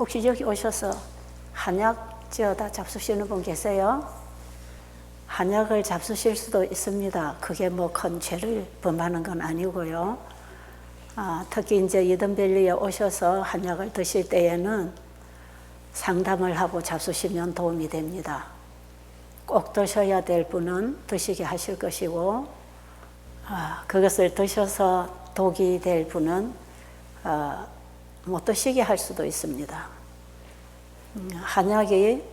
혹시 여기 오셔서 한약 지어다 잡수시는 분 계세요? 한약을 잡수실 수도 있습니다. 그게 뭐 큰 죄를 범하는 건 아니고요. 특히 이제 이든밸리에 오셔서 한약을 드실 때에는 상담을 하고 잡수시면 도움이 됩니다. 꼭 드셔야 될 분은 드시게 하실 것이고, 그것을 드셔서 독이 될 분은 못 드시게 할 수도 있습니다. 한약이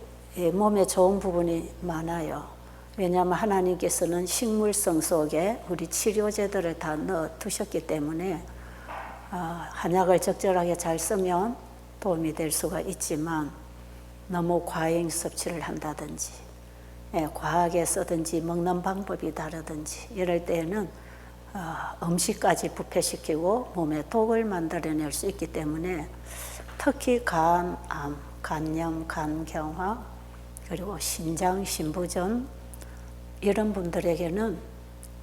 몸에 좋은 부분이 많아요. 왜냐하면 하나님께서는 식물성 속에 우리 치료제들을 다 넣어 두셨기 때문에 한약을 적절하게 잘 쓰면 도움이 될 수가 있지만, 너무 과잉 섭취를 한다든지 과하게 쓰든지 먹는 방법이 다르든지 이럴 때에는 음식까지 부패시키고 몸에 독을 만들어낼 수 있기 때문에, 특히 간암, 간염, 간경화, 그리고 신장, 신부전 이런 분들에게는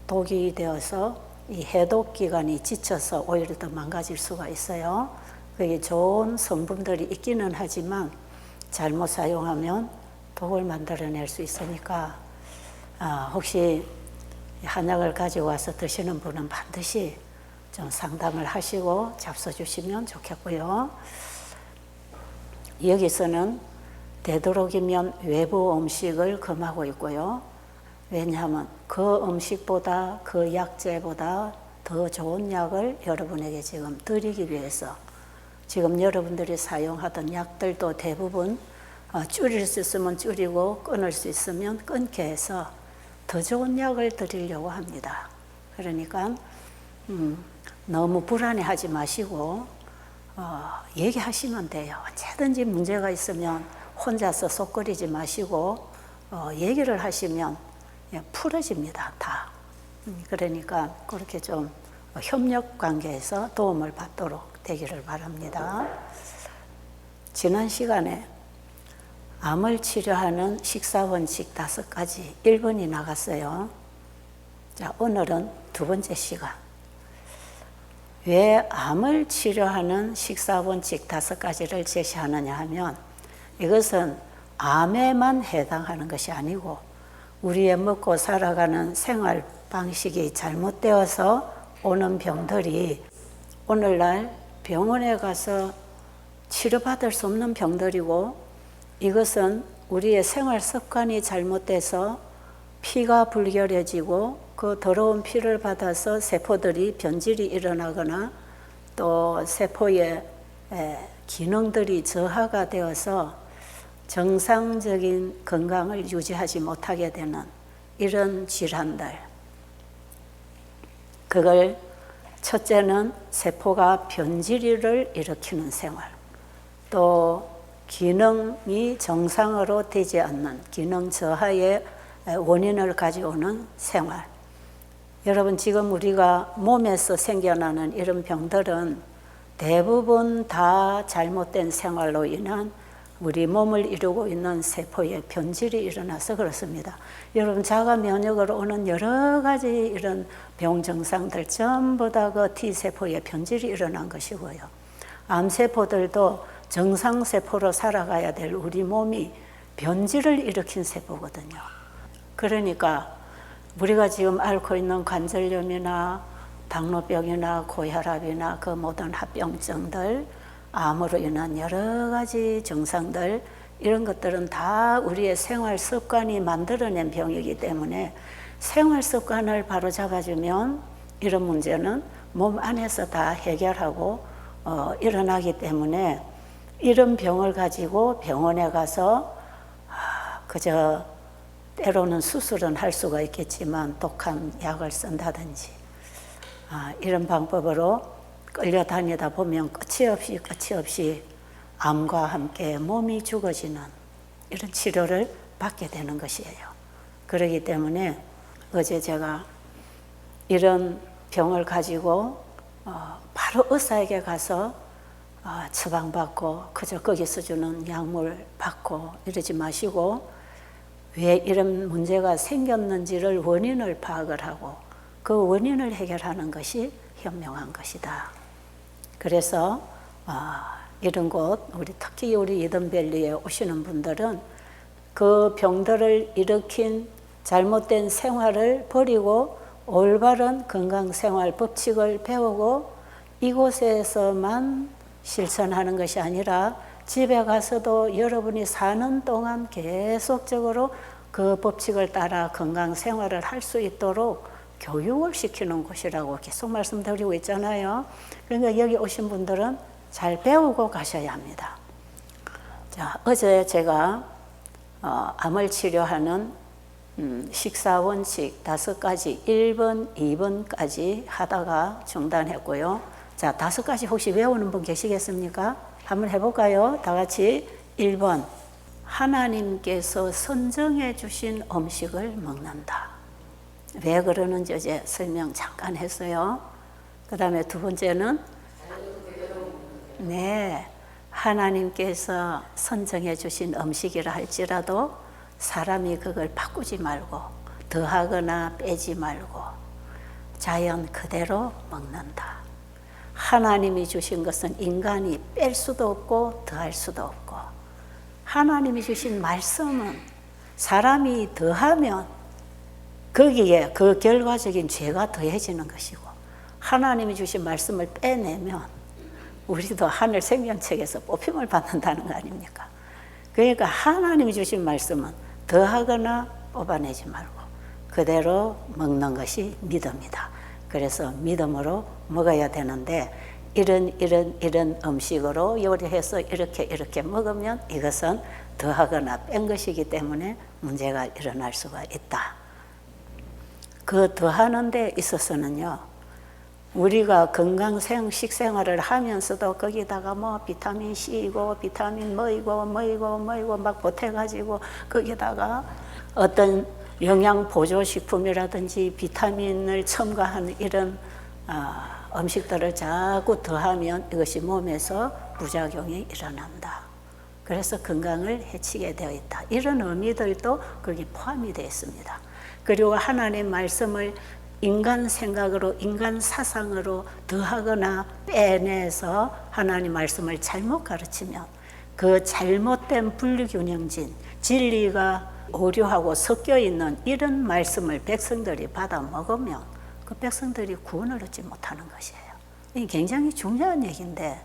독이 되어서 이 해독기관이 지쳐서 오히려 더 망가질 수가 있어요. 그게 좋은 성분들이 있기는 하지만 잘못 사용하면 독을 만들어낼 수 있으니까 혹시 한약을 가지고 와서 드시는 분은 반드시 좀 상담을 하시고 잡숴주시면 좋겠고요. 여기서는 되도록이면 외부 음식을 금하고 있고요. 왜냐하면 그 음식보다, 그 약재보다 더 좋은 약을 여러분에게 지금 드리기 위해서, 지금 여러분들이 사용하던 약들도 대부분 줄일 수 있으면 줄이고 끊을 수 있으면 끊게 해서 더 좋은 약을 드리려고 합니다. 그러니까 너무 불안해하지 마시고 얘기하시면 돼요. 언제든지 문제가 있으면 혼자서 속끓이지 마시고 얘기를 하시면 풀어집니다, 다. 그러니까 그렇게 좀 협력 관계에서 도움을 받도록 되기를 바랍니다. 지난 시간에 암을 치료하는 식사원칙 5가지 1번이 나갔어요. 자, 오늘은 2번째 시간. 왜 암을 치료하는 식사원칙 5가지를 제시하느냐 하면, 이것은 암에만 해당하는 것이 아니고 우리의 먹고 살아가는 생활 방식이 잘못되어서 오는 병들이 오늘날 병원에 가서 치료받을 수 없는 병들이고, 이것은 우리의 생활 습관이 잘못돼서 피가 불결해지고 그 더러운 피를 받아서 세포들이 변질이 일어나거나 또 세포의 기능들이 저하가 되어서 정상적인 건강을 유지하지 못하게 되는 이런 질환들. 그걸 첫째는 세포가 변질을 일으키는 생활, 또 기능이 정상으로 되지 않는 기능 저하의 원인을 가져오는 생활. 여러분, 지금 우리가 몸에서 생겨나는 이런 병들은 대부분 다 잘못된 생활로 인한 우리 몸을 이루고 있는 세포의 변질이 일어나서 그렇습니다. 여러분, 자가 면역으로 오는 여러 가지 이런 병 증상들 전부 다 그 T세포의 변질이 일어난 것이고요. 암세포들도 정상세포로 살아가야 될 우리 몸이 변질을 일으킨 세포거든요. 그러니까 우리가 지금 앓고 있는 관절염이나 당뇨병이나 고혈압이나 그 모든 합병증들, 암으로 인한 여러 가지 증상들, 이런 것들은 다 우리의 생활 습관이 만들어낸 병이기 때문에 생활 습관을 바로 잡아주면 이런 문제는 몸 안에서 다 해결하고 일어나기 때문에, 이런 병을 가지고 병원에 가서 그저 때로는 수술은 할 수가 있겠지만 독한 약을 쓴다든지 이런 방법으로 끌려다니다 보면 끝이 없이 암과 함께 몸이 죽어지는 이런 치료를 받게 되는 것이에요. 그렇기 때문에 어제 제가 이런 병을 가지고 바로 의사에게 가서 처방받고 그저 거기서 주는 약물 받고 이러지 마시고, 왜 이런 문제가 생겼는지를 원인을 파악을 하고 그 원인을 해결하는 것이 현명한 것이다. 그래서 이런 곳, 우리 특히 우리 이든밸리에 오시는 분들은 그 병들을 일으킨 잘못된 생활을 버리고 올바른 건강생활 법칙을 배우고 이곳에서만 실천하는 것이 아니라 집에 가서도 여러분이 사는 동안 계속적으로 그 법칙을 따라 건강생활을 할 수 있도록 교육을 시키는 곳이라고 계속 말씀드리고 있잖아요. 그러니까 여기 오신 분들은 잘 배우고 가셔야 합니다. 자, 어제 제가 암을 치료하는 식사 원칙 5가지 1번, 2번까지 하다가 중단했고요. 자, 5가지 혹시 외우는 분 계시겠습니까? 한번 해볼까요? 다 같이 1번, 하나님께서 선정해 주신 음식을 먹는다. 왜 그러는지 어제 설명 잠깐 했어요. 그 다음에 2번째는 네, 하나님께서 선정해 주신 음식이라 할지라도 사람이 그걸 바꾸지 말고 더하거나 빼지 말고 자연 그대로 먹는다. 하나님이 주신 것은 인간이 뺄 수도 없고 더할 수도 없고, 하나님이 주신 말씀은 사람이 더하면 거기에 그 결과적인 죄가 더해지는 것이고, 하나님이 주신 말씀을 빼내면 우리도 하늘 생명책에서 뽑힘을 받는다는 거 아닙니까? 그러니까 하나님이 주신 말씀은 더하거나 뽑아내지 말고 그대로 먹는 것이 믿음이다. 그래서 믿음으로 먹어야 되는데, 이런 음식으로 요리해서 이렇게 먹으면 이것은 더하거나 뺀 것이기 때문에 문제가 일어날 수가 있다. 그 더하는 데 있어서는요, 우리가 건강 식생활을 하면서도 거기다가 뭐 비타민 C이고 비타민 뭐이고 막 보태가지고 거기다가 어떤 영양 보조식품이라든지 비타민을 첨가한 이런 음식들을 자꾸 더하면 이것이 몸에서 부작용이 일어난다. 그래서 건강을 해치게 되어 있다. 이런 의미들도 거기 포함이 되어 있습니다. 그리고 하나님의 말씀을 인간 생각으로, 인간 사상으로 더하거나 빼내서 하나님 말씀을 잘못 가르치면 그 잘못된 분리균형진, 진리가 오류하고 섞여 있는 이런 말씀을 백성들이 받아 먹으면 그 백성들이 구원을 얻지 못하는 것이에요. 이게 굉장히 중요한 얘기인데,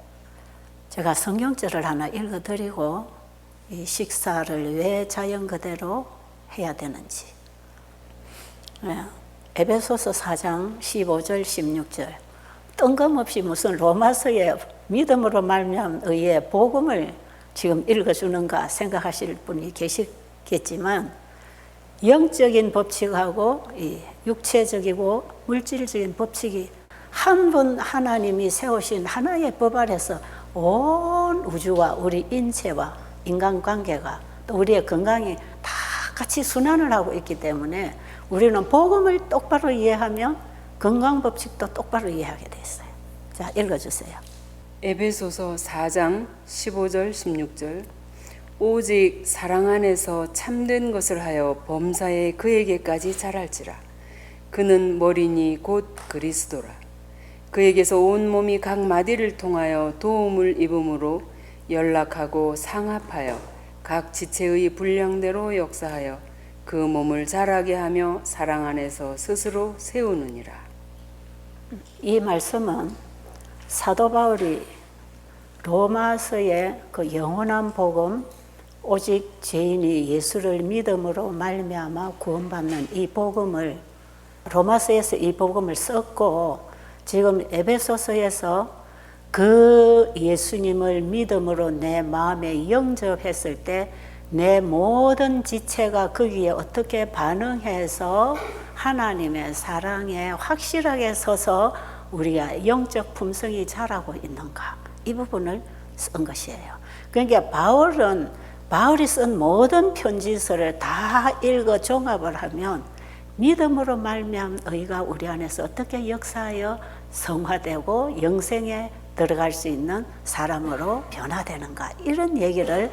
제가 성경절을 하나 읽어드리고 이 식사를 왜 자연 그대로 해야 되는지. 에베소서 4장 15절 16절, 뜬금없이 무슨 로마서의 믿음으로 말미암은 의의 복음을 지금 읽어주는가 생각하실 분이 계시겠지만, 영적인 법칙하고 이 육체적이고 물질적인 법칙이 한 분 하나님이 세우신 하나의 법 아래서 온 우주와 우리 인체와 인간관계가 또 우리의 건강이 다 같이 순환을 하고 있기 때문에 우리는 복음을 똑바로 이해하면 건강법칙도 똑바로 이해하게 돼 있어요. 자, 읽어주세요. 에베소서 4장 15절 16절, 오직 사랑 안에서 참된 것을 하여 범사에 그에게까지 자랄지라. 그는 머리니 곧 그리스도라. 그에게서 온 몸이 각 마디를 통하여 도움을 입음으로 연락하고 상합하여 각 지체의 분량대로 역사하여 그 몸을 자라게 하며 사랑 안에서 스스로 세우느니라. 이 말씀은 사도 바울이 로마서의 그 영원한 복음, 오직 죄인이 예수를 믿음으로 말미암아 구원받는 이 복음을, 로마서에서 이 복음을 썼고 지금 에베소서에서 그 예수님을 믿음으로 내 마음에 영접했을 때 내 모든 지체가 거기에 어떻게 반응해서 하나님의 사랑에 확실하게 서서 우리가 영적 품성이 자라고 있는가, 이 부분을 쓴 것이에요. 그러니까 바울이 쓴 모든 편지서를 다 읽어 종합을 하면 믿음으로 말미암은 의가 우리 안에서 어떻게 역사하여 성화되고 영생에 들어갈 수 있는 사람으로 변화되는가, 이런 얘기를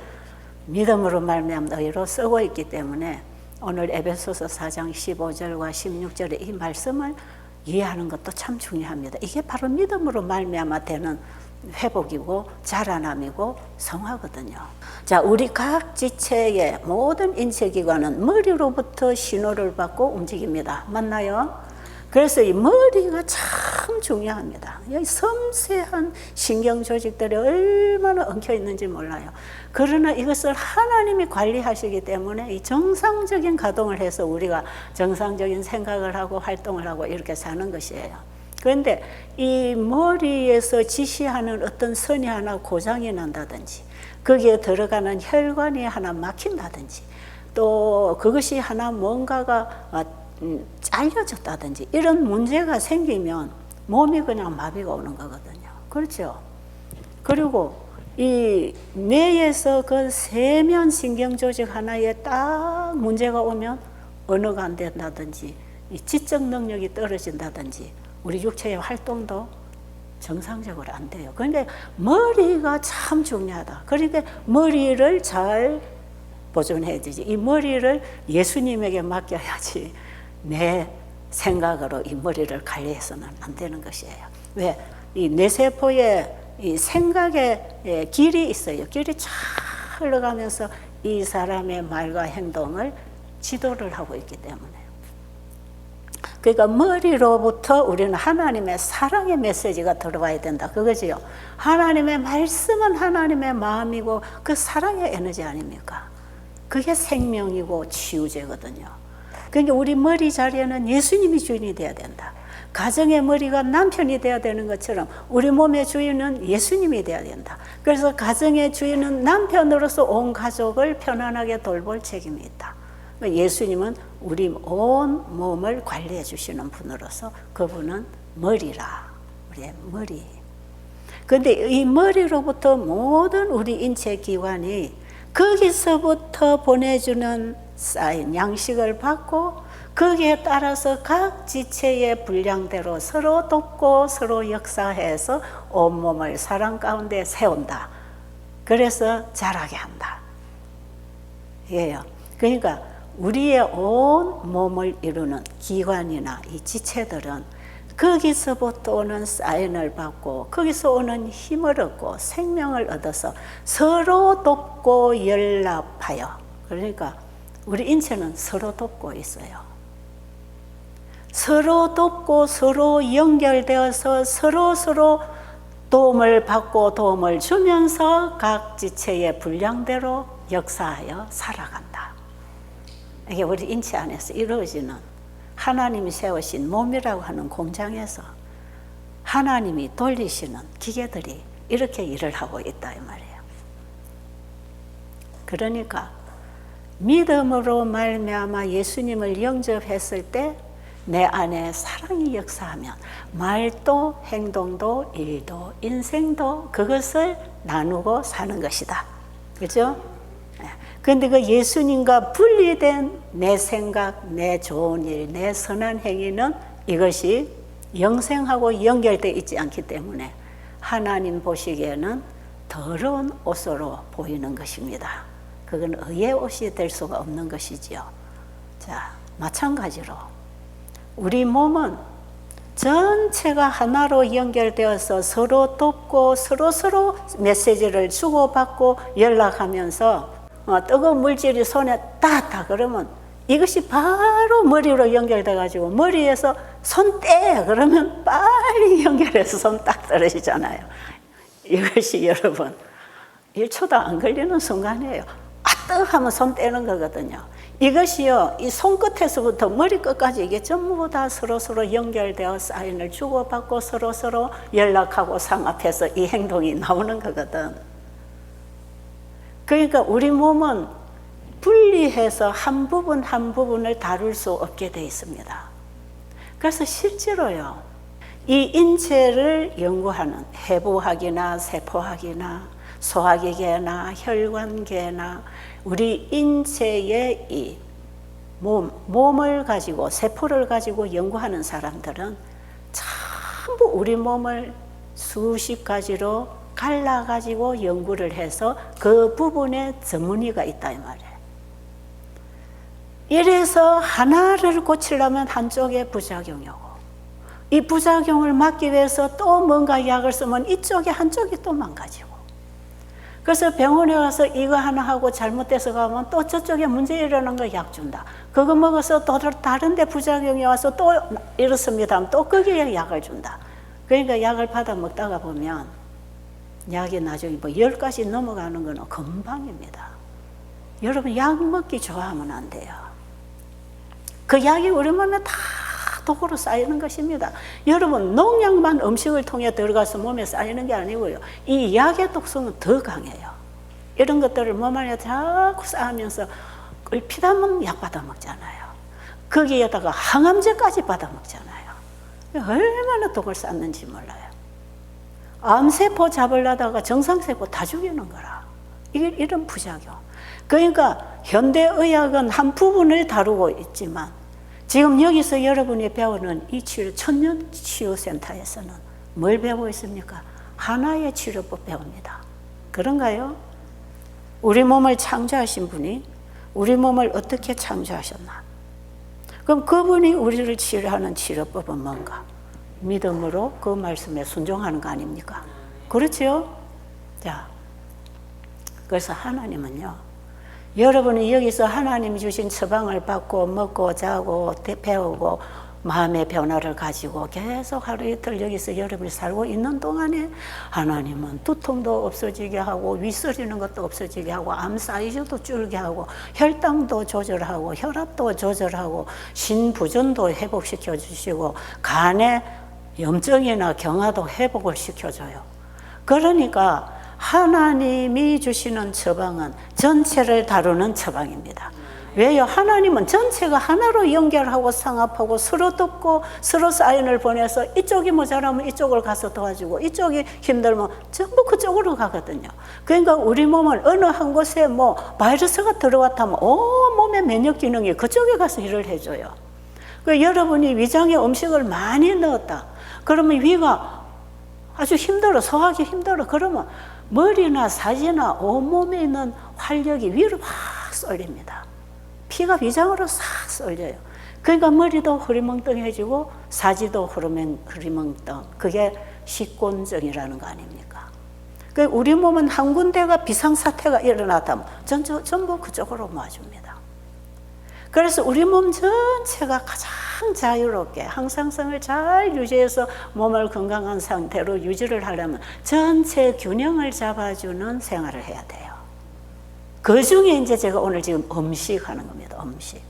믿음으로 말미암은 의로 쓰고 있기 때문에 오늘 에베소서 4장 15절과 16절의 이 말씀을 이해하는 것도 참 중요합니다. 이게 바로 믿음으로 말미암아 되는 회복이고 자라남이고 성화거든요. 자, 우리 각 지체의 모든 인체기관은 머리로부터 신호를 받고 움직입니다. 맞나요? 그래서 이 머리가 참 중요합니다. 이 섬세한 신경 조직들이 얼마나 엉켜 있는지 몰라요. 그러나 이것을 하나님이 관리하시기 때문에 이 정상적인 가동을 해서 우리가 정상적인 생각을 하고 활동을 하고 이렇게 사는 것이에요. 그런데 이 머리에서 지시하는 어떤 선이 하나 고장이 난다든지, 거기에 들어가는 혈관이 하나 막힌다든지, 또 그것이 하나 뭔가가 잘려졌다든지 이런 문제가 생기면 몸이 그냥 마비가 오는 거거든요. 그렇죠? 그리고 이 뇌에서 그 세면 신경조직 하나에 딱 문제가 오면 언어가 안 된다든지, 이 지적 능력이 떨어진다든지, 우리 육체의 활동도 정상적으로 안 돼요. 그러니까 머리가 참 중요하다. 그러니까 머리를 잘 보존해야 되지. 이 머리를 예수님에게 맡겨야지 내 생각으로 이 머리를 관리해서는 안 되는 것이에요. 왜? 이 뇌세포에 이 생각의 길이 있어요. 길이 쫙 흘러가면서 이 사람의 말과 행동을 지도를 하고 있기 때문에. 그러니까 머리로부터 우리는 하나님의 사랑의 메시지가 들어와야 된다. 그거지요. 하나님의 말씀은 하나님의 마음이고 그 사랑의 에너지 아닙니까? 그게 생명이고 치유제거든요. 그러니까 우리 머리 자리에는 예수님이 주인이 돼야 된다. 가정의 머리가 남편이 돼야 되는 것처럼 우리 몸의 주인은 예수님이 돼야 된다. 그래서 가정의 주인은 남편으로서 온 가족을 편안하게 돌볼 책임이 있다. 예수님은 우리 온 몸을 관리해 주시는 분으로서 그분은 머리라. 우리의 머리. 그런데 이 머리로부터 모든 우리 인체 기관이 거기서부터 보내주는 사인, 양식을 받고 거기에 따라서 각 지체의 분량대로 서로 돕고 서로 역사해서 온몸을 사랑 가운데 세운다. 그래서 자라게 한다. 예요. 그러니까 우리의 온 몸을 이루는 기관이나 이 지체들은 거기서부터 오는 사인을 받고 거기서 오는 힘을 얻고 생명을 얻어서 서로 돕고 연합하여, 그러니까 우리 인체는 서로 돕고 있어요. 서로 돕고 서로 연결되어서 서로 도움을 받고 도움을 주면서 각 지체의 분량대로 역사하여 살아간다. 이게 우리 인체 안에서 이루어지는 하나님이 세우신 몸이라고 하는 공장에서 하나님이 돌리시는 기계들이 이렇게 일을 하고 있다 이 말이에요. 그러니까 믿음으로 말미암아 예수님을 영접했을 때 내 안에 사랑이 역사하면 말도 행동도 일도 인생도 그것을 나누고 사는 것이다. 그렇죠? 그런데 그 예수님과 분리된 내 생각, 내 좋은 일, 내 선한 행위는 이것이 영생하고 연결되어 있지 않기 때문에 하나님 보시기에는 더러운 옷으로 보이는 것입니다. 그건 의의 옷이 될 수가 없는 것이지요. 자, 마찬가지로 우리 몸은 전체가 하나로 연결되어서 서로 돕고 서로 메시지를 주고받고 연락하면서 뜨거운 물질이 손에 닿았다 그러면 이것이 바로 머리로 연결돼 가지고 머리에서 손 떼 그러면 빨리 연결해서 손 딱 떨어지잖아요. 이것이 여러분 1초도 안 걸리는 순간이에요. 뜨 하면 손 떼는 거거든요. 이것이요, 이 손끝에서부터 머리끝까지 이게 전부 다 서로 연결되어 사인을 주고받고 서로 연락하고 상합해서 이 행동이 나오는 거거든. 그러니까 우리 몸은 분리해서 한 부분 한 부분을 다룰 수 없게 돼 있습니다. 그래서 실제로요, 이 인체를 연구하는 해부학이나 세포학이나 소화기계나 혈관계나 우리 인체의 이 몸을 가지고 세포를 가지고 연구하는 사람들은 전부 우리 몸을 수십 가지로 갈라가지고 연구를 해서 그 부분에 전문의가 있다 이 말이에요. 이래서 하나를 고치려면 한쪽에 부작용이 오고 이 부작용을 막기 위해서 또 뭔가 약을 쓰면 이쪽에 한쪽이 또 망가지고. 그래서 병원에 가서 이거 하나 하고 잘못돼서 가면 또 저쪽에 문제 일어나는 거 약 준다. 그거 먹어서 또 다른 데 부작용이 와서 또 이렇습니다 하면 또 거기에 약을 준다. 그러니까 약을 받아 먹다가 보면 약이 나중에 뭐 10가지 넘어가는 거는 금방입니다. 여러분 약 먹기 좋아하면 안 돼요. 그 약이 우리 몸에 다 독으로 쌓이는 것입니다. 여러분 농약만 음식을 통해 들어가서 몸에 쌓이는 게 아니고요. 이 약의 독성은 더 강해요. 이런 것들을 몸 안에 자꾸 쌓으면서 피담은 약 받아 먹잖아요. 거기에다가 항암제까지 받아 먹잖아요. 얼마나 독을 쌓는지 몰라요. 암세포 잡으려다가 정상세포 다 죽이는 거라. 이런 부작용. 그러니까 현대의학은 한 부분을 다루고 있지만 지금 여기서 여러분이 배우는 이 치료, 천년치유센터에서는 뭘 배우고 있습니까? 하나의 치료법 배웁니다. 그런가요? 우리 몸을 창조하신 분이 우리 몸을 어떻게 창조하셨나? 그럼 그분이 우리를 치료하는 치료법은 뭔가? 믿음으로 그 말씀에 순종하는 거 아닙니까? 그렇죠? 자, 그래서 하나님은요, 여러분이 여기서 하나님이 주신 처방을 받고 먹고 자고 배우고 마음의 변화를 가지고 계속 하루 이틀 여기서 여러분이 살고 있는 동안에 하나님은 두통도 없어지게 하고 윗서리는 것도 없어지게 하고 암 사이즈도 줄게 하고 혈당도 조절하고 혈압도 조절하고 신부전도 회복시켜 주시고 간의 염증이나 경화도 회복을 시켜줘요. 그러니까 하나님이 주시는 처방은 전체를 다루는 처방입니다. 왜요? 하나님은 전체가 하나로 연결하고 상합하고 서로 돕고 서로 사인을 보내서 이쪽이 모자라면 이쪽을 가서 도와주고 이쪽이 힘들면 전부 그쪽으로 가거든요. 그러니까 우리 몸은 어느 한 곳에 뭐 바이러스가 들어왔다면 온 몸의 면역 기능이 그쪽에 가서 일을 해줘요. 그 여러분이 위장에 음식을 많이 넣었다. 그러면 위가 아주 힘들어, 소화하기 힘들어. 그러면 머리나 사지나 온몸에 있는 활력이 위로 확 쏠립니다. 피가 위장으로 싹 쏠려요. 그러니까 머리도 흐리멍텅해지고 사지도 흐리멍텅. 그게 식곤증이라는 거 아닙니까? 우리 몸은 한 군데가 비상사태가 일어났다면 전부 그쪽으로 모아줍니다. 그래서 우리 몸 전체가 가장 자유롭게 항상성을 잘 유지해서 몸을 건강한 상태로 유지를 하려면 전체 균형을 잡아주는 생활을 해야 돼요. 그 중에 이제 제가 오늘 지금 음식 하는 겁니다. 음식.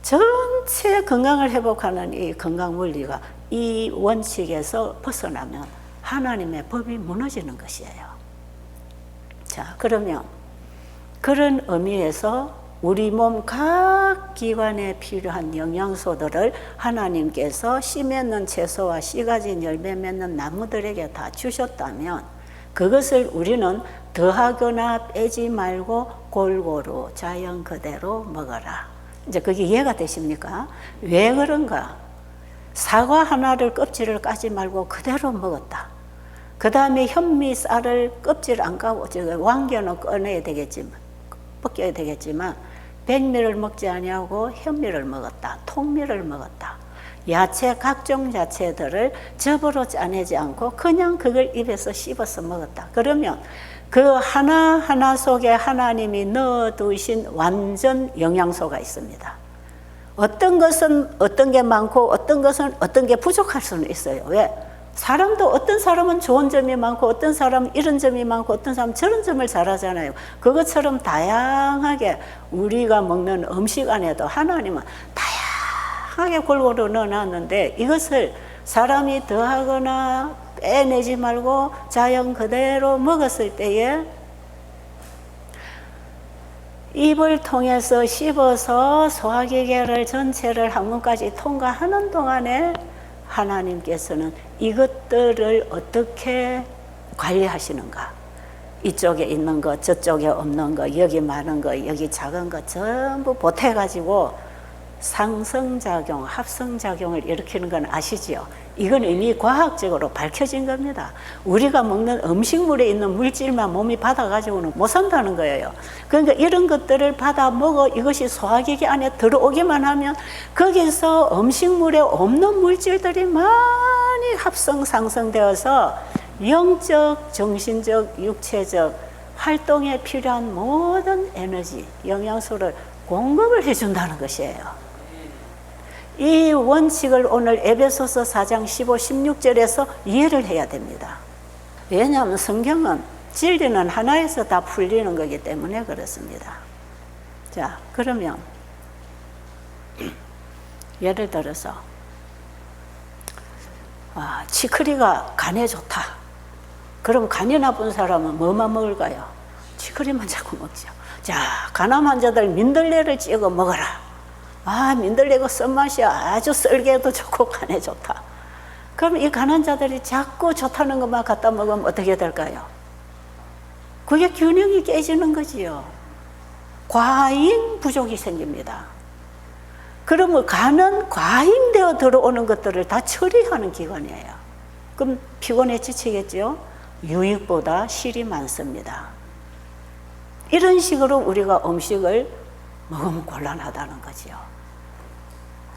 전체 건강을 회복하는 이 건강 원리가 이 원칙에서 벗어나면 하나님의 법이 무너지는 것이에요. 자, 그러면 그런 의미에서 우리 몸 각 기관에 필요한 영양소들을 하나님께서 씨 맺는 채소와 씨 가진 열매 맺는 나무들에게 다 주셨다면 그것을 우리는 더하거나 빼지 말고 골고루 자연 그대로 먹어라. 이제 그게 이해가 되십니까? 왜 그런가? 사과 하나를 껍질을 까지 말고 그대로 먹었다. 그 다음에 현미 쌀을 껍질 안 까고 왕겨는 꺼내야 되겠지만 벗겨야 되겠지만 백미를 먹지 아니하고 현미를 먹었다. 통미를 먹었다. 야채 각종 야채들을 접으로 짜내지 않고 그냥 그걸 입에서 씹어서 먹었다. 그러면 그 하나하나 속에 하나님이 넣어두신 완전 영양소가 있습니다. 어떤 것은 어떤 게 많고 어떤 것은 어떤 게 부족할 수는 있어요. 왜? 사람도 어떤 사람은 좋은 점이 많고 어떤 사람은 이런 점이 많고 어떤 사람은 저런 점을 잘하잖아요. 그것처럼 다양하게 우리가 먹는 음식 안에도 하나님은 다양하게 골고루 넣어놨는데 이것을 사람이 더하거나 빼내지 말고 자연 그대로 먹었을 때에 입을 통해서 씹어서 소화기계를 전체를 항문까지 통과하는 동안에 하나님께서는 이것들을 어떻게 관리하시는가? 이쪽에 있는 거, 저쪽에 없는 거, 여기 많은 거, 여기 작은 거 전부 보태가지고 상성작용, 합성작용을 일으키는 건 아시지요? 이건 이미 과학적으로 밝혀진 겁니다. 우리가 먹는 음식물에 있는 물질만 몸이 받아가지고는 못 산다는 거예요. 그러니까 이런 것들을 받아 먹어 이것이 소화기계 안에 들어오기만 하면 거기서 음식물에 없는 물질들이 많이 합성, 상성되어서 영적, 정신적, 육체적 활동에 필요한 모든 에너지, 영양소를 공급을 해준다는 것이에요. 이 원칙을 오늘 에베소서 4장 15, 16절에서 이해를 해야 됩니다. 왜냐하면 성경은 진리는 하나에서 다 풀리는 거기 때문에 그렇습니다. 자, 그러면 예를 들어서 치커리가 간에 좋다. 그럼 간이 나쁜 사람은 뭐만 먹을까요? 치커리만 자꾸 먹죠. 자, 간암 환자들 민들레를 찍어 먹어라. 민들레가 쓴맛이 아주 썰기에도 좋고 간에 좋다. 그럼 이 간 환자들이 자꾸 좋다는 것만 갖다 먹으면 어떻게 될까요? 그게 균형이 깨지는 거지요. 과잉 부족이 생깁니다. 그러면 간은 과잉되어 들어오는 것들을 다 처리하는 기관이에요. 그럼 피곤해 지치겠죠? 유익보다 실이 많습니다. 이런 식으로 우리가 음식을 먹으면 곤란하다는 거지요.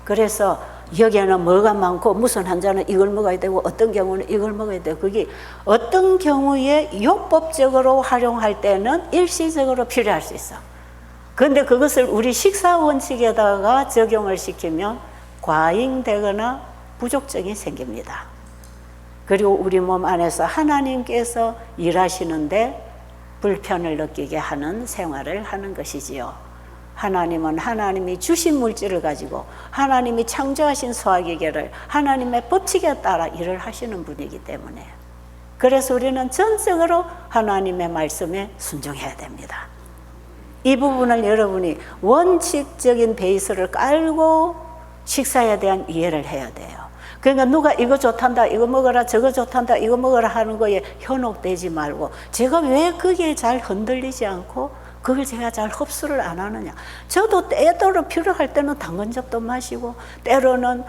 그래서 여기에는 뭐가 많고 무슨 환자는 이걸 먹어야 되고 어떤 경우는 이걸 먹어야 되고 그게 어떤 경우에 요법적으로 활용할 때는 일시적으로 필요할 수 있어. 그런데 그것을 우리 식사 원칙에다가 적용을 시키면 과잉되거나 부족증이 생깁니다. 그리고 우리 몸 안에서 하나님께서 일하시는데 불편을 느끼게 하는 생활을 하는 것이지요. 하나님은 하나님이 주신 물질을 가지고 하나님이 창조하신 소화기계를 하나님의 법칙에 따라 일을 하시는 분이기 때문에 그래서 우리는 전적으로 하나님의 말씀에 순종해야 됩니다. 이 부분을 여러분이 원칙적인 베이스를 깔고 식사에 대한 이해를 해야 돼요. 그러니까 누가 이거 좋단다, 이거 먹어라, 저거 좋단다, 이거 먹어라 하는 거에 현혹되지 말고 제가 왜 그게 잘 흔들리지 않고 그걸 제가 잘 흡수를 안 하느냐. 저도 때때로 필요할 때는 당근즙도 마시고 때로는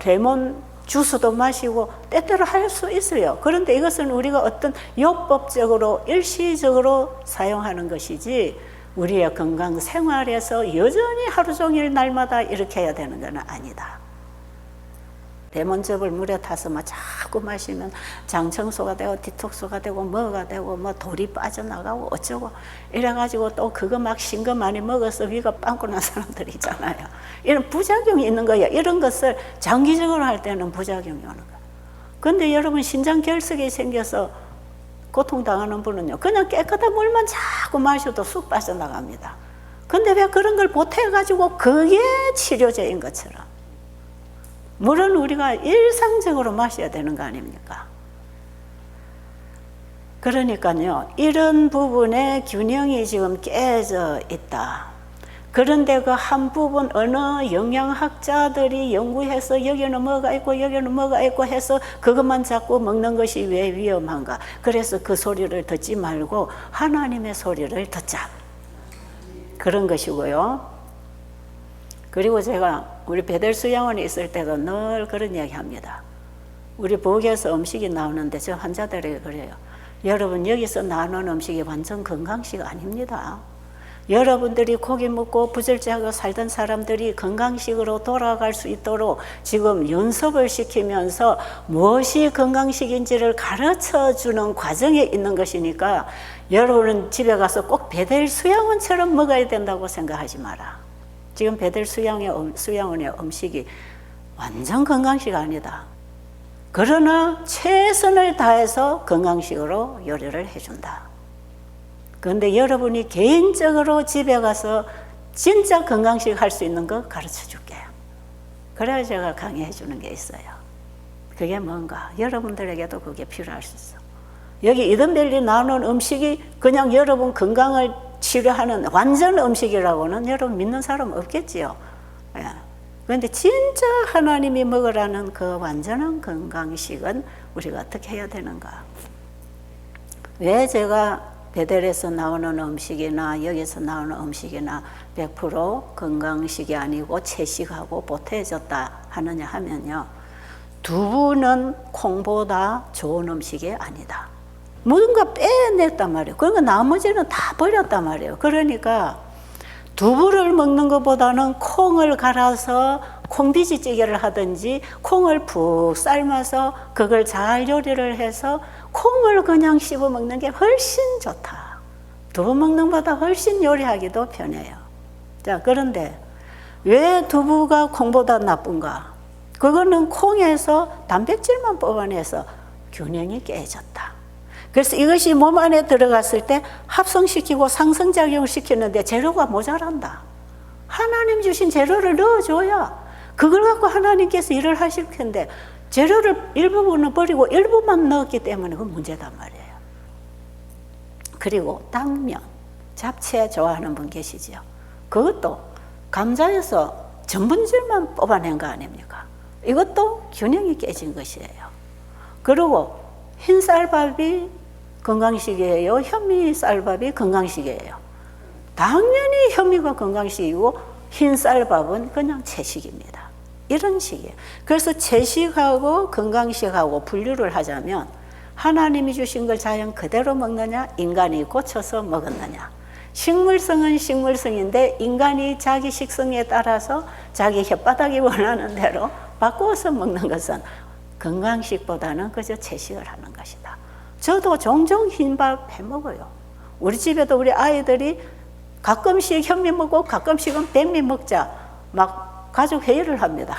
레몬 주스도 마시고 때때로 할 수 있어요. 그런데 이것은 우리가 어떤 요법적으로 일시적으로 사용하는 것이지 우리의 건강 생활에서 여전히 하루 종일 날마다 이렇게 해야 되는 건 아니다. 레몬즙을 물에 타서 막 자꾸 마시면 장 청소가 되고 디톡스가 되고 뭐가 되고 뭐 돌이 빠져나가고 어쩌고 이래가지고 또 그거 막 신 거 많이 먹어서 위가 빵꾸 난 사람들이 있잖아요. 이런 부작용이 있는 거예요. 이런 것을 장기적으로 할 때는 부작용이 오는 거예요. 그런데 여러분 신장 결석이 생겨서 고통당하는 분은요 그냥 깨끗한 물만 자꾸 마셔도 쑥 빠져나갑니다. 근데 왜 그런 걸 보태가지고 그게 치료제인 것처럼 물은 우리가 일상적으로 마셔야 되는 거 아닙니까? 그러니까요, 이런 부분에 균형이 지금 깨져 있다. 그런데 그 한 부분 어느 영양학자들이 연구해서 여기는 뭐가 있고 여기는 뭐가 있고 해서 그것만 자꾸 먹는 것이 왜 위험한가? 그래서 그 소리를 듣지 말고 하나님의 소리를 듣자. 그런 것이고요. 그리고 제가 우리 베델수양원에 있을 때도 늘 그런 이야기 합니다. 우리 복에서 음식이 나오는데 저 환자들에게 그래요. 여러분 여기서 나오는 음식이 완전 건강식 아닙니다. 여러분들이 고기 먹고 부절제하고 살던 사람들이 건강식으로 돌아갈 수 있도록 지금 연습을 시키면서 무엇이 건강식인지를 가르쳐주는 과정에 있는 것이니까 여러분은 집에 가서 꼭 베델수양원처럼 먹어야 된다고 생각하지 마라. 지금 베델 수양원의 음식이 완전 건강식 아니다. 그러나 최선을 다해서 건강식으로 요리를 해준다. 그런데 여러분이 개인적으로 집에 가서 진짜 건강식 할 수 있는 거 가르쳐 줄게요. 그래야 제가 강의해 주는 게 있어요. 그게 뭔가 여러분들에게도 그게 필요할 수 있어. 여기 이든밸리 나오는 음식이 그냥 여러분 건강을 치료하는 완전 음식이라고는 여러분 믿는 사람 없겠지요. 예. 그런데 진짜 하나님이 먹으라는 그 완전한 건강식은 우리가 어떻게 해야 되는가? 왜 제가 베델에서 나오는 음식이나 여기서 나오는 음식이나 100% 건강식이 아니고 채식하고 보태졌다 하느냐 하면요. 두부는 콩보다 좋은 음식이 아니다. 뭔가 빼냈단 말이에요. 그러니까 나머지는 다 버렸단 말이에요. 그러니까 두부를 먹는 것보다는 콩을 갈아서 콩비지찌개를 하든지 콩을 푹 삶아서 그걸 잘 요리를 해서 콩을 그냥 씹어 먹는 게 훨씬 좋다. 두부 먹는 것보다 훨씬 요리하기도 편해요. 자, 그런데 왜 두부가 콩보다 나쁜가? 그거는 콩에서 단백질만 뽑아내서 균형이 깨졌다. 그래서 이것이 몸 안에 들어갔을 때 합성시키고 상승작용을 시키는데 재료가 모자란다. 하나님 주신 재료를 넣어줘야 그걸 갖고 하나님께서 일을 하실 텐데 재료를 일부분은 버리고 일부만 넣었기 때문에 그건 문제단 말이에요. 그리고 당면, 잡채 좋아하는 분 계시죠? 그것도 감자에서 전분질만 뽑아낸 거 아닙니까? 이것도 균형이 깨진 것이에요. 그리고 흰쌀밥이 건강식이에요? 현미쌀밥이 건강식이에요? 당연히 현미가 건강식이고 흰쌀밥은 그냥 채식입니다. 이런 식이에요. 그래서 채식하고 건강식하고 분류를 하자면 하나님이 주신 걸 자연 그대로 먹느냐, 인간이 고쳐서 먹었느냐. 식물성은 식물성인데 인간이 자기 식성에 따라서 자기 혓바닥이 원하는 대로 바꾸어서 먹는 것은 건강식보다는 그저 채식을 하는 것이다. 저도 종종 흰밥 해 먹어요. 우리 집에도 우리 아이들이 가끔씩 현미 먹고 가끔씩은 백미 먹자 막 가족 회의를 합니다.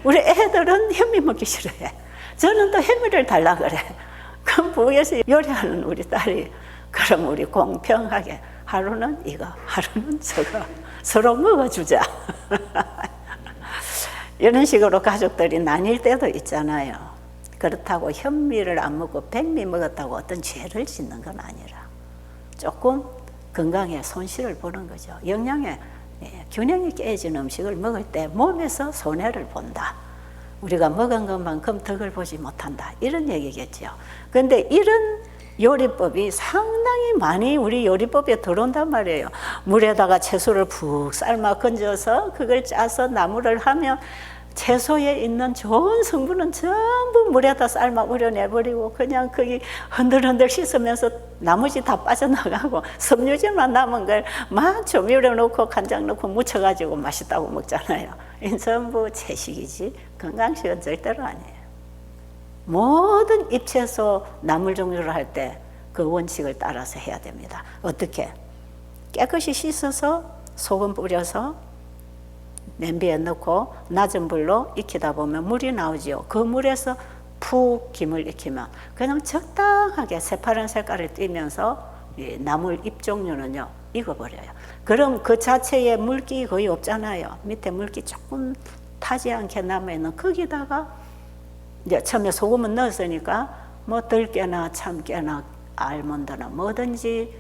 우리 애들은 현미 먹기 싫어해. 저는 또 현미를 달라 그래. 그럼 부엌에서 요리하는 우리 딸이 그럼 우리 공평하게 하루는 이거 하루는 저거 서로 먹어주자. 이런 식으로 가족들이 나뉠 때도 있잖아요. 그렇다고 현미를 안 먹고 백미 먹었다고 어떤 죄를 짓는 건 아니라 조금 건강에 손실을 보는 거죠. 영양에 균형이 깨진 음식을 먹을 때 몸에서 손해를 본다. 우리가 먹은 것만큼 덕을 보지 못한다. 이런 얘기겠죠. 그런데 이런 요리법이 상당히 많이 우리 요리법에 들어온단 말이에요. 물에다가 채소를 푹 삶아 건져서 그걸 짜서 나물을 하면 채소에 있는 좋은 성분은 전부 물에다 삶아 우려내버리고 그냥 거기 흔들흔들 씻으면서 나머지 다 빠져나가고 섬유질만 남은 걸 막 조미료 넣고 간장 넣고 무쳐가지고 맛있다고 먹잖아요. 이 전부 채식이지 건강식은 절대로 아니에요. 모든 잎채소 나물 종류를 할 때 그 원칙을 따라서 해야 됩니다. 어떻게? 깨끗이 씻어서 소금 뿌려서 냄비에 넣고 낮은 불로 익히다 보면 물이 나오지요. 그 물에서 푹 김을 익히면 그냥 적당하게 새파란 색깔을 띠면서 나물 잎 종류는요 익어버려요. 그럼 그 자체에 물기 거의 없잖아요. 밑에 물기 조금 타지 않게 남아있는 거기다가 이제 처음에 소금은 넣었으니까 뭐 들깨나 참깨나 알몬드나 뭐든지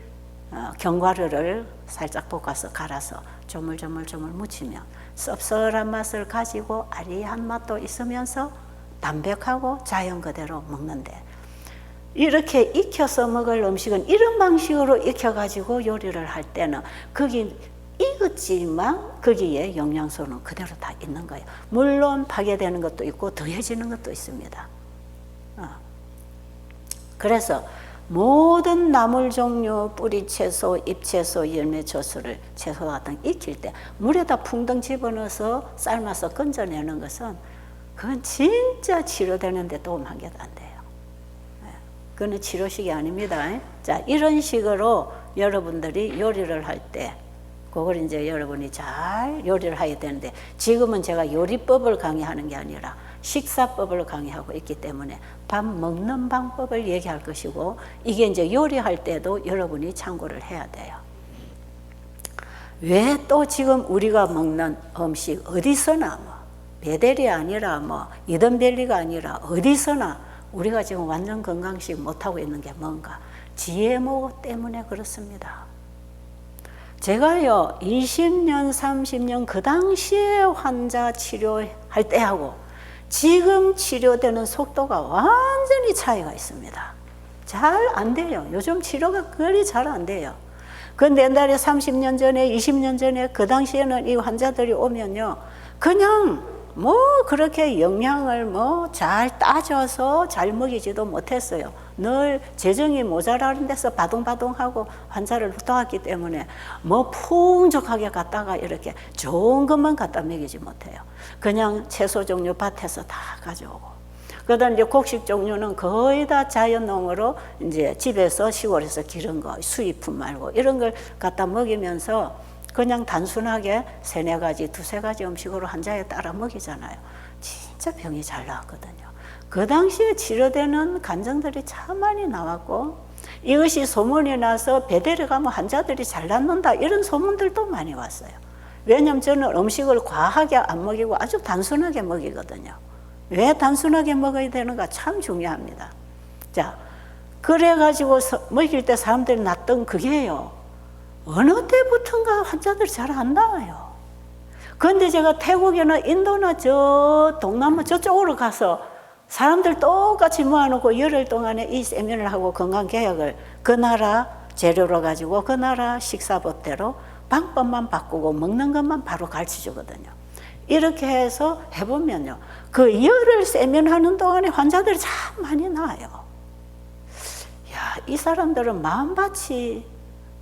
견과류를 살짝 볶아서 갈아서 조물조물 무치면 씁쓸한 맛을 가지고 아리한 맛도 있으면서 담백하고 자연 그대로 먹는데 이렇게 익혀서 먹을 음식은 이런 방식으로 익혀가지고 요리를 할 때는 거기 익었지만 거기에 영양소는 그대로 다 있는 거예요. 물론 파괴되는 것도 있고 더해지는 것도 있습니다. 그래서 모든 나물 종류, 뿌리채소, 잎채소, 열매채소를 채소 같은 익힐 때 물에다 풍덩 집어넣어서 삶아서 건져내는 것은 그건 진짜 치료되는데 도움 한 개도 안 돼요. 그건 치료식이 아닙니다. 자, 이런 식으로 여러분들이 요리를 할 때 그걸 이제 여러분이 잘 요리를 해야 되는데 지금은 제가 요리법을 강의하는 게 아니라 식사법을 강의하고 있기 때문에 밥 먹는 방법을 얘기할 것이고 이게 이제 요리할 때도 여러분이 참고를 해야 돼요. 왜 또 지금 우리가 먹는 음식 어디서나 뭐 베델이 아니라 뭐 이든밸리가 아니라 어디서나 우리가 지금 완전 건강식 못하고 있는 게 뭔가 GMO 때문에 그렇습니다. 제가요 20년 30년 그 당시에 환자 치료할 때하고 지금 치료되는 속도가 완전히 차이가 있습니다. 잘 안 돼요. 요즘 치료가 그리 잘 안 돼요. 근데 옛날에 30년 전에 20년 전에 그 당시에는 이 환자들이 오면요, 그냥 뭐 그렇게 영양을 뭐 잘 따져서 잘 먹이지도 못했어요. 늘 재정이 모자라는 데서 바둥바둥하고 환자를 부탁했기 때문에 뭐 풍족하게 갖다가 이렇게 좋은 것만 갖다 먹이지 못해요. 그냥 채소 종류 밭에서 다 가져오고. 그다음 이제 곡식 종류는 거의 다 자연농으로 이제 집에서 시골에서 기른 거, 수입품 말고 이런 걸 갖다 먹이면서 그냥 단순하게 세네 가지, 두세 가지 음식으로 환자에 따라 먹이잖아요. 진짜 병이 잘 나왔거든요. 그 당시에 치료되는 간증들이 참 많이 나왔고, 이것이 소문이 나서 배대를 가면 환자들이 잘 낫는다 이런 소문들도 많이 왔어요. 왜냐하면 저는 음식을 과하게 안 먹이고 아주 단순하게 먹이거든요. 왜 단순하게 먹어야 되는가 참 중요합니다. 자, 그래가지고 먹일 때 사람들이 낫던 그게요, 어느 때부턴가 환자들이 잘 안 나와요. 그런데 제가 태국이나 인도나 저 동남아 저쪽으로 가서 사람들 똑같이 모아놓고 열흘 동안에 이 세미나를 하고 건강개혁을 그 나라 재료로 가지고 그 나라 식사법대로 방법만 바꾸고 먹는 것만 바로 가르쳐 주거든요. 이렇게 해서 해보면요, 그 열흘 세미나 하는 동안에 환자들이 참 많이 나와요. 야, 이 사람들은 마음밭이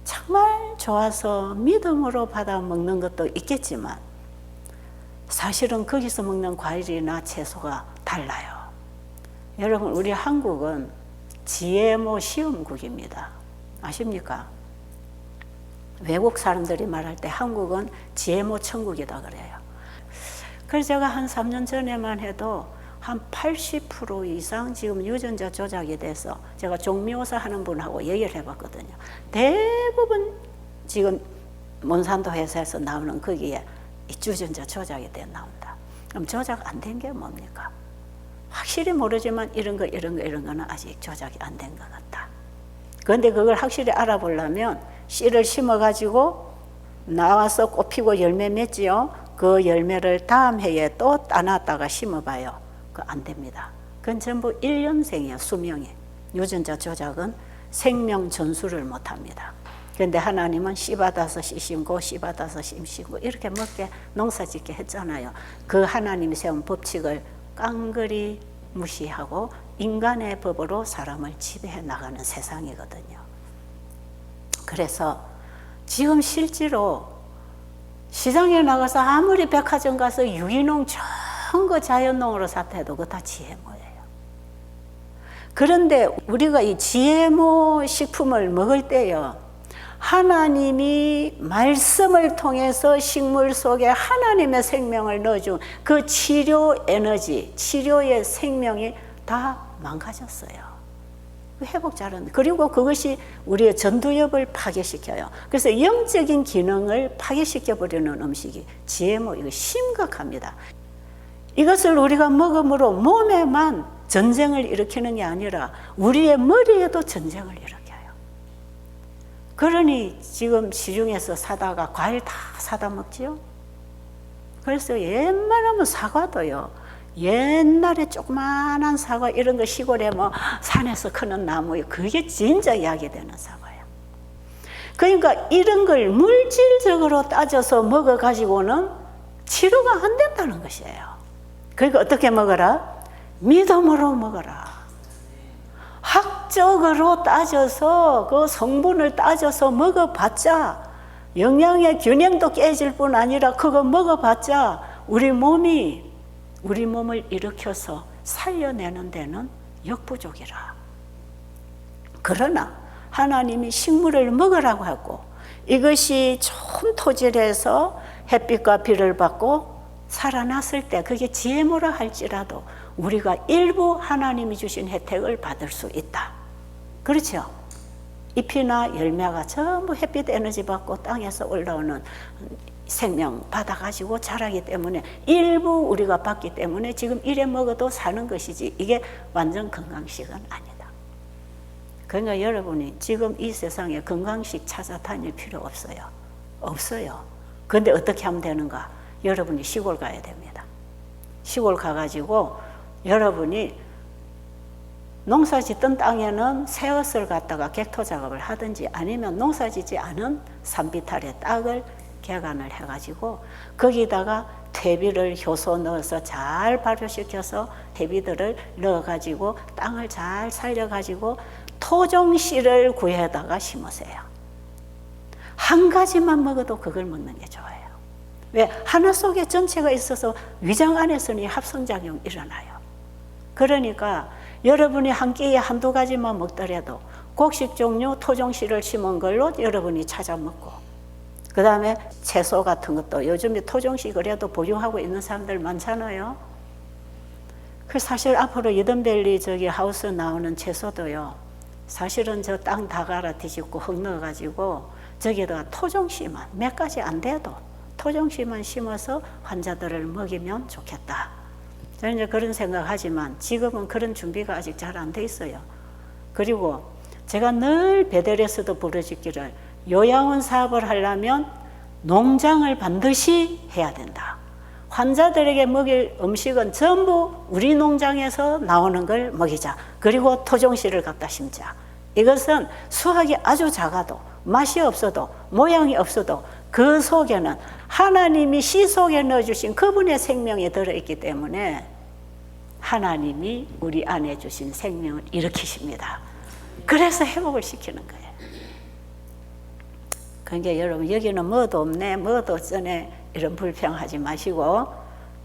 정말 좋아서 믿음으로 받아 먹는 것도 있겠지만 사실은 거기서 먹는 과일이나 채소가 달라요. 여러분, 우리 한국은 GMO 시험국입니다. 아십니까? 외국 사람들이 말할 때 한국은 GMO 천국이다 그래요. 그래서 제가 한 3년 전에만 해도 한 80% 이상 지금 유전자 조작이 돼서 제가 종묘사 하는 분하고 얘기를 해봤거든요. 대부분 지금 몬산도 회사에서 나오는 거기에 이 유전자 조작이 돼 나온다. 그럼 조작 안 된 게 뭡니까? 확실히 모르지만 이런 거는 아직 조작이 안 된 것 같다. 그런데 그걸 확실히 알아보려면 씨를 심어가지고 나와서 꽃 피고 열매 맺지요. 그 열매를 다음 해에 또 따놨다가 심어봐요. 그거 안 됩니다. 그건 전부 1년생이에요. 수명이. 유전자 조작은 생명 전수를 못합니다. 그런데 하나님은 씨 받아서 씨 심고 씨 받아서 씨 심고 이렇게 먹게 농사 짓게 했잖아요. 그 하나님이 세운 법칙을 깡그리 무시하고 인간의 법으로 사람을 지배해 나가는 세상이거든요. 그래서 지금 실제로 시장에 나가서 아무리 백화점 가서 유기농 좋은 거 자연농으로 샀다 해도 그거 다 GMO예요. 그런데 우리가 이 GMO 식품을 먹을 때요, 하나님이 말씀을 통해서 식물 속에 하나님의 생명을 넣어준 그 치료 에너지, 치료의 생명이 다 망가졌어요. 회복 잘하는. 그리고 그것이 우리의 전두엽을 파괴시켜요. 그래서 영적인 기능을 파괴시켜버리는 음식이 GMO, 이거 심각합니다. 이것을 우리가 먹음으로 몸에만 전쟁을 일으키는 게 아니라 우리의 머리에도 전쟁을 일으켜요. 그러니 지금 시중에서 사다가 과일 다 사다 먹지요. 그래서 웬만하면 사과도요, 옛날에 조그만한 사과 이런 거 시골에 뭐 산에서 크는 나무요, 그게 진짜 약이 되는 사과예요. 그러니까 이런 걸 물질적으로 따져서 먹어가지고는 치료가 안 된다는 것이에요. 그러니까 어떻게 먹어라? 믿음으로 먹어라. 학적으로 따져서 그 성분을 따져서 먹어봤자 영양의 균형도 깨질 뿐 아니라 그거 먹어봤자 우리 몸을 일으켜서 살려내는 데는 역부족이라. 그러나 하나님이 식물을 먹으라고 하고 이것이 좋은 토질에서 햇빛과 비를 받고 살아났을 때 그게 GMO라 할지라도 우리가 일부 하나님이 주신 혜택을 받을 수 있다. 그렇죠? 잎이나 열매가 전부 햇빛 에너지 받고 땅에서 올라오는 생명 받아가지고 자라기 때문에 일부 우리가 받기 때문에 지금 이래 먹어도 사는 것이지 이게 완전 건강식은 아니다. 그러니까 여러분이 지금 이 세상에 건강식 찾아다닐 필요 없어요. 없어요. 그런데 어떻게 하면 되는가? 여러분이 시골 가야 됩니다. 시골 가가지고 여러분이 농사 짓던 땅에는 새엇을 갖다가 객토 작업을 하든지 아니면 농사 짓지 않은 산비탈의 땅을 개간을 해가지고 거기다가 퇴비를 효소 넣어서 잘 발효시켜서 퇴비들을 넣어가지고 땅을 잘 살려가지고 토종씨를 구해다가 심으세요. 한 가지만 먹어도 그걸 먹는 게 좋아요. 왜? 하나 속에 전체가 있어서 위장 안에서는 합성작용이 일어나요. 그러니까 여러분이 한 끼에 한두 가지만 먹더라도 곡식 종류 토종씨를 심은 걸로 여러분이 찾아 먹고, 그 다음에 채소 같은 것도 요즘에 토종씨 그래도 보유하고 있는 사람들 많잖아요. 그 사실 앞으로 이든밸리 저기 하우스 나오는 채소도요, 사실은 저 땅 다 갈아 뒤집고 흙 넣어가지고 저기다가 토종씨만 몇 가지 안 돼도 토종씨만 심어서 환자들을 먹이면 좋겠다. 저는 이제 그런 생각하지만 지금은 그런 준비가 아직 잘 안 돼 있어요. 그리고 제가 늘 베델에서도 부르짖기를, 요양원 사업을 하려면 농장을 반드시 해야 된다. 환자들에게 먹일 음식은 전부 우리 농장에서 나오는 걸 먹이자. 그리고 토종씨를 갖다 심자. 이것은 수확이 아주 작아도 맛이 없어도 모양이 없어도 그 속에는 하나님이 씨 속에 넣어주신 그분의 생명이 들어있기 때문에 하나님이 우리 안에 주신 생명을 일으키십니다. 그래서 회복을 시키는 거예요. 그러니까 여러분, 여기는 뭐도 없네, 뭐도 없네 이런 불평하지 마시고,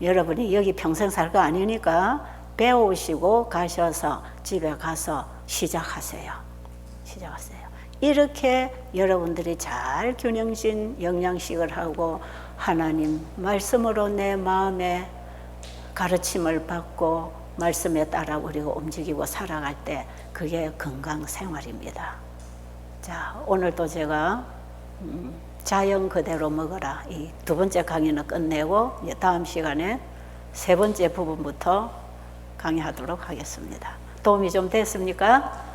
여러분이 여기 평생 살 거 아니니까 배우시고 가셔서 집에 가서 시작하세요. 이렇게 여러분들이 잘 균형진 영양식을 하고 하나님 말씀으로 내 마음에 가르침을 받고 말씀에 따라 우리가 움직이고 살아갈 때 그게 건강 생활입니다. 자, 오늘도 제가 자연 그대로 먹어라, 이 두 번째 강의는 끝내고 이제 다음 시간에 세 번째 부분부터 강의하도록 하겠습니다. 도움이 좀 됐습니까?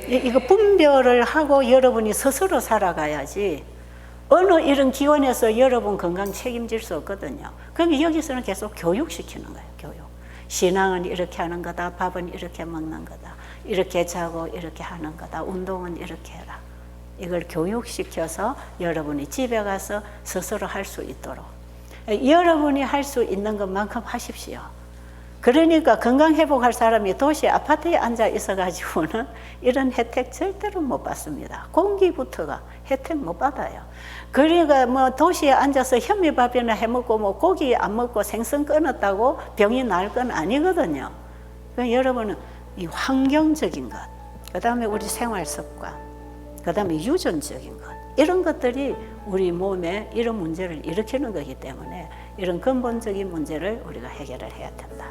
이거 분별을 하고 여러분이 스스로 살아가야지 어느 이런 기관에서 여러분 건강 책임질 수 없거든요. 그러니까 여기서는 계속 교육시키는 거예요. 교육. 신앙은 이렇게 하는 거다. 밥은 이렇게 먹는 거다. 이렇게 자고 이렇게 하는 거다. 운동은 이렇게 해라. 이걸 교육시켜서 여러분이 집에 가서 스스로 할 수 있도록, 여러분이 할 수 있는 것만큼 하십시오. 그러니까 건강 회복할 사람이 도시 아파트에 앉아 있어가지고는 이런 혜택 절대로 못 받습니다. 공기부터가 혜택 못 받아요. 그러니까 뭐 도시에 앉아서 현미밥이나 해먹고 뭐 고기 안 먹고 생선 끊었다고 병이 날 건 아니거든요. 그러니까 여러분은 이 환경적인 것, 그 다음에 우리 생활 습관, 그 다음에 유전적인 것, 이런 것들이 우리 몸에 이런 문제를 일으키는 거기 때문에 이런 근본적인 문제를 우리가 해결을 해야 된다.